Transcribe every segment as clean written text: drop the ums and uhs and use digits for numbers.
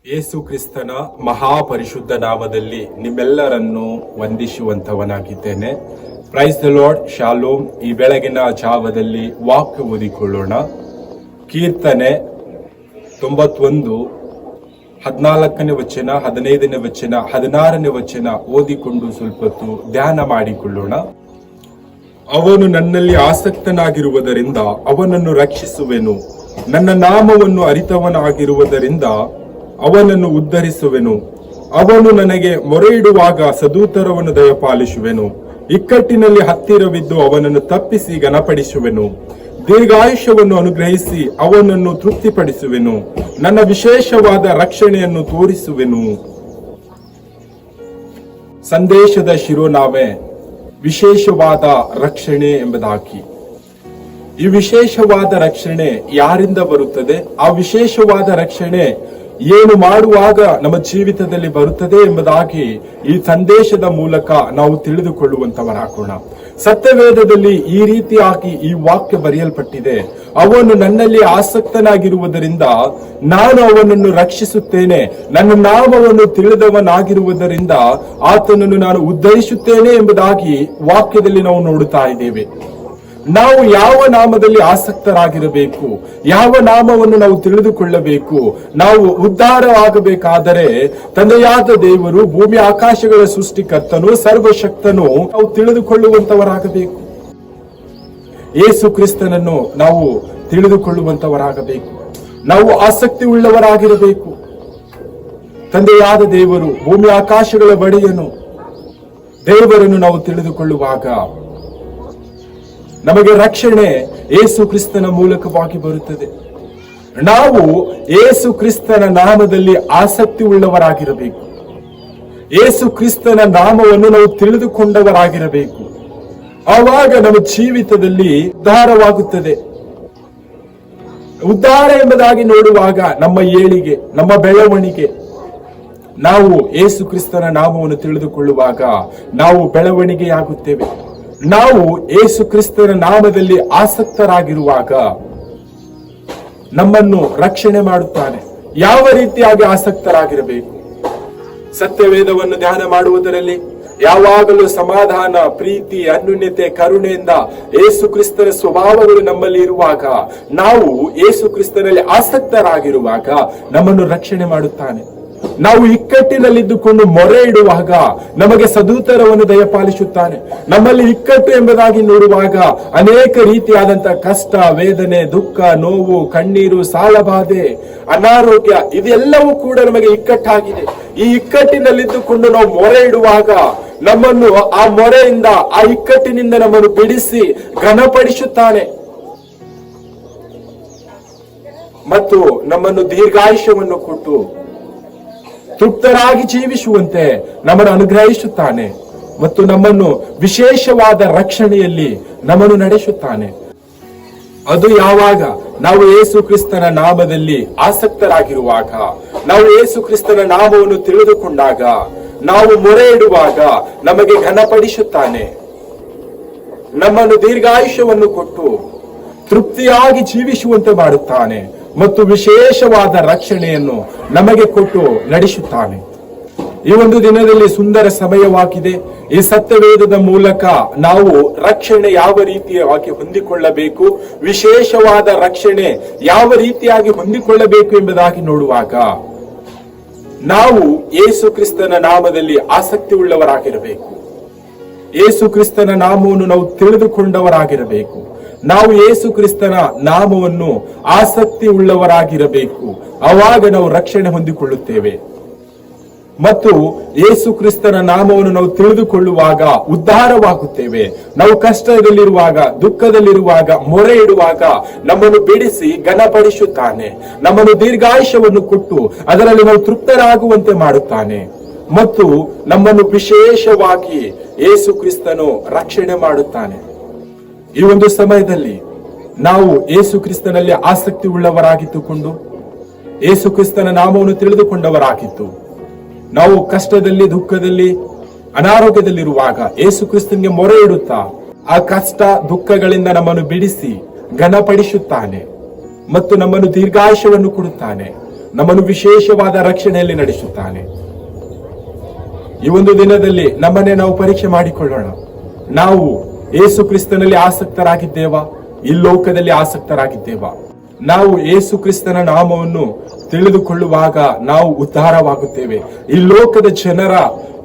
ಯೇಸು ಕ್ರಿಸ್ತನ ಮಹಾಪರಿಶುದ್ಧ ನಾಮದಲ್ಲಿ ನಿಮ್ಮೆಲ್ಲರನ್ನು ವಂದಿಸುವಂತವನಾಗಿದ್ದೇನೆ. Praise the Lord, shalom. ಈ ಬೆಳಗಿನ ಜಾವದಲ್ಲಿ ವಾಕ್ಯ ಓದಿಕೊಳ್ಳೋಣ. ಕೀರ್ತನೆ 91 14ನೇ ವಚನ, 15ನೇ ವಚನ, 16ನೇ ವಚನ ಓದಿಕೊಂಡು ಸ್ವಲ್ಪ ಹೊತ್ತು ಧ್ಯಾನ ಮಾಡಿಕೊಳ್ಳೋಣ. ಅವನು ನನ್ನಲ್ಲಿ ಆಸಕ್ತನಾಗಿರುವುದರಿಂದ ಅವನನ್ನು ರಕ್ಷಿಸುವೆನು. ನನ್ನ ನಾಮವನ್ನು ಅರಿತವನಾಗಿರುವುದರಿಂದ ಅವನನ್ನು ಉದ್ಧರಿಸುವೆನು. ಅವನು ನನಗೆ ಮೊರೆಯಿಡುವಾಗ ಸದೂತರವನ್ನು ದಯಪಾಲಿಸುವೆನು. ಇಕ್ಕಟ್ಟಿನಲ್ಲಿ ಹತ್ತಿರವಿದ್ದು ಅವನನ್ನು ತಪ್ಪಿಸಿ ಘನಪಡಿಸುವೆನು. ದೀರ್ಘಾಯುಷ್ಯವನ್ನು ಅನುಗ್ರಹಿಸಿ ಅವನನ್ನು ತೃಪ್ತಿಪಡಿಸುವೆನು. ನನ್ನ ವಿಶೇಷವಾದ ರಕ್ಷಣೆಯನ್ನು ತೋರಿಸುವೆನು. ಸಂದೇಶದ ಶಿರೋನಾಮೆ ವಿಶೇಷವಾದ ರಕ್ಷಣೆ ಎಂಬುದಾಗಿ. ಈ ವಿಶೇಷವಾದ ರಕ್ಷಣೆ ಯಾರಿಂದ ಬರುತ್ತದೆ? ಆ ವಿಶೇಷವಾದ ರಕ್ಷಣೆ ಏನು ಮಾಡುವಾಗ ನಮ್ಮ ಜೀವಿತದಲ್ಲಿ ಬರುತ್ತದೆ ಎಂಬುದಾಗಿ ಈ ಸಂದೇಶದ ಮೂಲಕ ನಾವು ತಿಳಿದುಕೊಳ್ಳುವಂತವರಾಗೋಣ. ಸತ್ಯವೇದದಲ್ಲಿ ಈ ರೀತಿಯಾಗಿ ಈ ವಾಕ್ಯ ಬರೆಯಲ್ಪಟ್ಟಿದೆ. ಅವನು ನನ್ನಲ್ಲಿ ಆಸಕ್ತನಾಗಿರುವುದರಿಂದ ನಾನು ಅವನನ್ನು ರಕ್ಷಿಸುತ್ತೇನೆ. ನನ್ನ ನಾಮವನ್ನು ತಿಳಿದವನಾಗಿರುವುದರಿಂದ ಆತನನ್ನು ನಾನು ಉದ್ಧರಿಸುತ್ತೇನೆ ಎಂಬುದಾಗಿ ವಾಕ್ಯದಲ್ಲಿ ನಾವು ನೋಡುತ್ತಾ ಇದ್ದೇವೆ. ನಾವು ಯಾವ ನಾಮದಲ್ಲಿ ಆಸಕ್ತರಾಗಿರಬೇಕು? ಯಾವ ನಾಮವನ್ನು ನಾವು ತಿಳಿದುಕೊಳ್ಳಬೇಕು? ನಾವು ಉದ್ಧಾರವಾಗಬೇಕಾದರೆ ತಂದೆಯಾದ ದೇವರು, ಭೂಮಿ ಆಕಾಶಗಳ ಸೃಷ್ಟಿಕರ್ತನು, ಸರ್ವಶಕ್ತನು ನಾವು ತಿಳಿದುಕೊಳ್ಳುವಂತವರಾಗಬೇಕು. ಯೇಸು ಕ್ರಿಸ್ತನನ್ನು ನಾವು ತಿಳಿದುಕೊಳ್ಳುವಂತವರಾಗಬೇಕು. ನಾವು ಆಸಕ್ತಿ ಉಳ್ಳವರಾಗಿರಬೇಕು. ತಂದೆಯಾದ ದೇವರು, ಭೂಮಿ ಆಕಾಶಗಳ ಒಡೆಯನು ದೇವರನ್ನು ನಾವು ತಿಳಿದುಕೊಳ್ಳುವಾಗ ನಮಗೆ ರಕ್ಷಣೆ ಯೇಸು ಕ್ರಿಸ್ತನ ಮೂಲಕವಾಗಿ ಬರುತ್ತದೆ. ನಾವು ಯೇಸು ಕ್ರಿಸ್ತನ ನಾಮದಲ್ಲಿ ಆಸಕ್ತಿ ಉಳ್ಳವರಾಗಿರಬೇಕು. ಯೇಸು ಕ್ರಿಸ್ತನ ನಾಮವನ್ನು ನಾವು ತಿಳಿದುಕೊಂಡವರಾಗಿರಬೇಕು. ಆವಾಗ ನಮ್ಮ ಜೀವಿತದಲ್ಲಿ ಉದ್ಧಾರವಾಗುತ್ತದೆ. ಉದ್ಧಾರ ಎಂಬುದಾಗಿ ನೋಡುವಾಗ ನಮ್ಮ ಏಳಿಗೆ, ನಮ್ಮ ಬೆಳವಣಿಗೆ, ನಾವು ಯೇಸು ಕ್ರಿಸ್ತನ ನಾಮವನ್ನು ತಿಳಿದುಕೊಳ್ಳುವಾಗ ನಾವು ಬೆಳವಣಿಗೆಯಾಗುತ್ತೇವೆ. ನಾವು ಯೇಸು ಕ್ರಿಸ್ತನ ನಾಮದಲ್ಲಿ ಆಸಕ್ತರಾಗಿರುವಾಗ ನಮ್ಮನ್ನು ರಕ್ಷಣೆ ಮಾಡುತ್ತಾನೆ. ಯಾವ ರೀತಿಯಾಗಿ ಆಸಕ್ತರಾಗಿರಬೇಕು? ಸತ್ಯವೇದವನ್ನು ಧ್ಯಾನ ಮಾಡುವುದರಲ್ಲಿ ಯಾವಾಗಲೂ ಸಮಾಧಾನ, ಪ್ರೀತಿ, ಅನ್ಯೋನ್ಯತೆ, ಕರುಣೆಯಿಂದ ಯೇಸು ಕ್ರಿಸ್ತನ ಸ್ವಭಾವಗಳು ನಮ್ಮಲ್ಲಿ ಇರುವಾಗ, ನಾವು ಯೇಸು ಕ್ರಿಸ್ತನಲ್ಲಿ ಆಸಕ್ತರಾಗಿರುವಾಗ ನಮ್ಮನ್ನು ರಕ್ಷಣೆ ಮಾಡುತ್ತಾನೆ. ನಾವು ಇಕ್ಕಟ್ಟಿನಲ್ಲಿದ್ದುಕೊಂಡು ಮೊರೆ ಇಡುವಾಗ ನಮಗೆ ಸದೂತರವನ್ನು ದಯಪಾಲಿಸುತ್ತಾನೆ. ನಮ್ಮಲ್ಲಿ ಇಕ್ಕಟ್ಟು ಎಂಬುದಾಗಿ ನೋಡುವಾಗ ಅನೇಕ ರೀತಿಯಾದಂತಹ ಕಷ್ಟ, ವೇದನೆ, ದುಃಖ, ನೋವು, ಕಣ್ಣೀರು, ಸಾಲಬಾಧೆ, ಅನಾರೋಗ್ಯ ಇದೆಲ್ಲವೂ ಕೂಡ ನಮಗೆ ಇಕ್ಕಟ್ಟಾಗಿದೆ. ಈ ಇಕ್ಕಟ್ಟಿನಲ್ಲಿದ್ದುಕೊಂಡು ನಾವು ಮೊರೆ ಇಡುವಾಗ ನಮ್ಮನ್ನು ಆ ಮೊರೆಯಿಂದ, ಆ ಇಕ್ಕಟ್ಟಿನಿಂದ ನಮ್ಮನ್ನು ಬಿಡಿಸಿ ಘನಪಡಿಸುತ್ತಾನೆ ಮತ್ತು ನಮ್ಮನ್ನು ದೀರ್ಘಾಯುಷ್ಯವನ್ನು ಕೊಟ್ಟು ತೃಪ್ತರಾಗಿ ಜೀವಿಸುವಂತೆ ನಮ್ಮನ್ನು ಅನುಗ್ರಹಿಸುತ್ತಾನೆ ಮತ್ತು ನಮ್ಮನ್ನು ವಿಶೇಷವಾದ ರಕ್ಷಣೆಯಲ್ಲಿ ನಮ್ಮನ್ನು ನಡೆಸುತ್ತಾನೆ. ಅದು ಯಾವಾಗ? ನಾವು ಯೇಸು ಕ್ರಿಸ್ತನ ನಾಮದಲ್ಲಿ ಆಸಕ್ತರಾಗಿರುವಾಗ, ನಾವು ಯೇಸು ಕ್ರಿಸ್ತನ ನಾಮವನ್ನು ತಿಳಿದುಕೊಂಡಾಗ, ನಾವು ಮೊರೆ ಇಡುವಾಗ ನಮಗೆ ಘನಪಡಿಸುತ್ತಾನೆ. ನಮ್ಮನ್ನು ದೀರ್ಘಾಯುಷ್ಯವನ್ನು ಕೊಟ್ಟು ತೃಪ್ತಿಯಾಗಿ ಜೀವಿಸುವಂತೆ ಮಾಡುತ್ತಾನೆ ಮತ್ತು ವಿಶೇಷವಾದ ರಕ್ಷಣೆಯನ್ನು ನಮಗೆ ಕೊಟ್ಟು ನಡೆಸುತ್ತಾನೆ. ಈ ಒಂದು ದಿನದಲ್ಲಿ ಸುಂದರ ಸಮಯವಾಗಿದೆ. ಈ ಸತ್ಯವೇದದ ಮೂಲಕ ನಾವು ರಕ್ಷಣೆ ಯಾವ ರೀತಿಯಾಗಿ ಹೊಂದಿಕೊಳ್ಳಬೇಕು, ವಿಶೇಷವಾದ ರಕ್ಷಣೆ ಯಾವ ರೀತಿಯಾಗಿ ಹೊಂದಿಕೊಳ್ಳಬೇಕು ಎಂಬುದಾಗಿ ನೋಡುವಾಗ ನಾವು ಯೇಸು ಕ್ರಿಸ್ತನ ನಾಮದಲ್ಲಿ ಆಸಕ್ತಿ ಉಳ್ಳವರಾಗಿರಬೇಕು. ಯೇಸು ಕ್ರಿಸ್ತನ ನಾಮವನ್ನು ನಾವು ತಿಳಿದುಕೊಂಡವರಾಗಿರಬೇಕು. ನಾವು ಯೇಸು ಕ್ರಿಸ್ತನ ನಾಮವನ್ನು ಆಸಕ್ತಿ ಉಳ್ಳವರಾಗಿರಬೇಕು. ಆವಾಗ ನಾವು ರಕ್ಷಣೆ ಹೊಂದಿಕೊಳ್ಳುತ್ತೇವೆ ಮತ್ತು ಯೇಸು ಕ್ರಿಸ್ತನ ನಾಮವನ್ನು ನಾವು ತಿಳಿದುಕೊಳ್ಳುವಾಗ ಉದ್ಧಾರವಾಗುತ್ತೇವೆ. ನಾವು ಕಷ್ಟದಲ್ಲಿರುವಾಗ, ದುಃಖದಲ್ಲಿರುವಾಗ, ಮೊರೆ ಇಡುವಾಗ ನಮ್ಮನ್ನು ಬಿಡಿಸಿ ಘನಪಡಿಸುತ್ತಾನೆ. ನಮ್ಮನ್ನು ದೀರ್ಘಾಯುಷ್ಯವನ್ನು ಕೊಟ್ಟು ಅದರಲ್ಲಿ ನಾವು ತೃಪ್ತರಾಗುವಂತೆ ಮಾಡುತ್ತಾನೆ ಮತ್ತು ನಮ್ಮನ್ನು ವಿಶೇಷವಾಗಿ ಯೇಸು ಕ್ರಿಸ್ತನು ರಕ್ಷಣೆ ಮಾಡುತ್ತಾನೆ. ಈ ಒಂದು ಸಮಯದಲ್ಲಿ ನಾವು ಯೇಸು ಕ್ರಿಸ್ತನಲ್ಲಿ ಆಸಕ್ತಿ ಉಳ್ಳವರಾಗಿದ್ದುಕೊಂಡು ಯೇಸು ಕ್ರಿಸ್ತನ ನಾಮವನ್ನು ತಿಳಿದುಕೊಂಡವರಾಗಿದ್ದು, ನಾವು ಕಷ್ಟದಲ್ಲಿ, ದುಃಖದಲ್ಲಿ, ಅನಾರೋಗ್ಯದಲ್ಲಿರುವಾಗ ಯೇಸು ಕ್ರಿಸ್ತನಿಗೆ ಮೊರೆ ಇಡುತ್ತಾ ಆ ಕಷ್ಟ ದುಃಖಗಳಿಂದ ನಮ್ಮನ್ನು ಬಿಡಿಸಿ ಘನಪಡಿಸುತ್ತಾನೆ ಮತ್ತು ನಮ್ಮನ್ನು ದೀರ್ಘಾಯುಷ್ಯವನ್ನು ಕೊಡುತ್ತಾನೆ ನಮ್ಮನ್ನು ವಿಶೇಷವಾದ ರಕ್ಷಣೆಯಲ್ಲಿ ನಡೆಸುತ್ತಾನೆ. ಈ ಒಂದು ದಿನದಲ್ಲಿ ನಮ್ಮನ್ನೇ ನಾವು ಪರೀಕ್ಷೆ ಮಾಡಿಕೊಳ್ಳೋಣ. ನಾವು ಯೇಸು ಕ್ರಿಸ್ತನಲ್ಲಿ ಆಸಕ್ತರಾಗಿದ್ದೇವಾ? ಈ ಲೋಕದಲ್ಲಿ ಆಸಕ್ತರಾಗಿದ್ದೇವಾ? ನಾವು ಯೇಸು ಕ್ರಿಸ್ತನ ನಾಮವನ್ನು ತಿಳಿದುಕೊಳ್ಳುವಾಗ ನಾವು ಉದ್ಧಾರವಾಗುತ್ತೇವೆ. ಈ ಲೋಕದ ಜನರ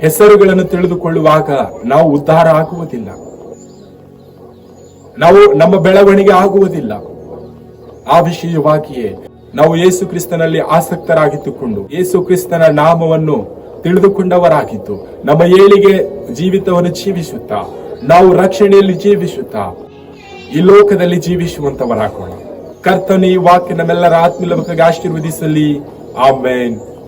ಹೆಸರುಗಳನ್ನು ತಿಳಿದುಕೊಳ್ಳುವಾಗ ನಾವು ಉದ್ಧಾರ ಆಗುವುದಿಲ್ಲ, ನಮ್ಮ ಬೆಳವಣಿಗೆ ಆಗುವುದಿಲ್ಲ. ಆ ವಿಷಯವಾಗಿಯೇ ನಾವು ಯೇಸು ಕ್ರಿಸ್ತನಲ್ಲಿ ಆಸಕ್ತರಾಗಿದ್ದುಕೊಂಡು ಯೇಸು ಕ್ರಿಸ್ತನ ನಾಮವನ್ನು ತಿಳಿದುಕೊಂಡವರಾಗಿದ್ದು ನಮ್ಮ ಏಳಿಗೆ ಜೀವಿತವನ್ನು ಜೀವಿಸುತ್ತಾ, ನಾವು ರಕ್ಷಣೆಯಲ್ಲಿ ಜೀವಿಸುತ್ತಾ ಈ ಲೋಕದಲ್ಲಿ ಜೀವಿಸುವಂತವರಾಗೋಣ. ಕರ್ತನ ಈ ವಾಕ್ಯ ನಮ್ಮೆಲ್ಲರ ಆತ್ಮೀಯ ಆಶೀರ್ವದಿಸಲಿ. ಆಮೆನ್.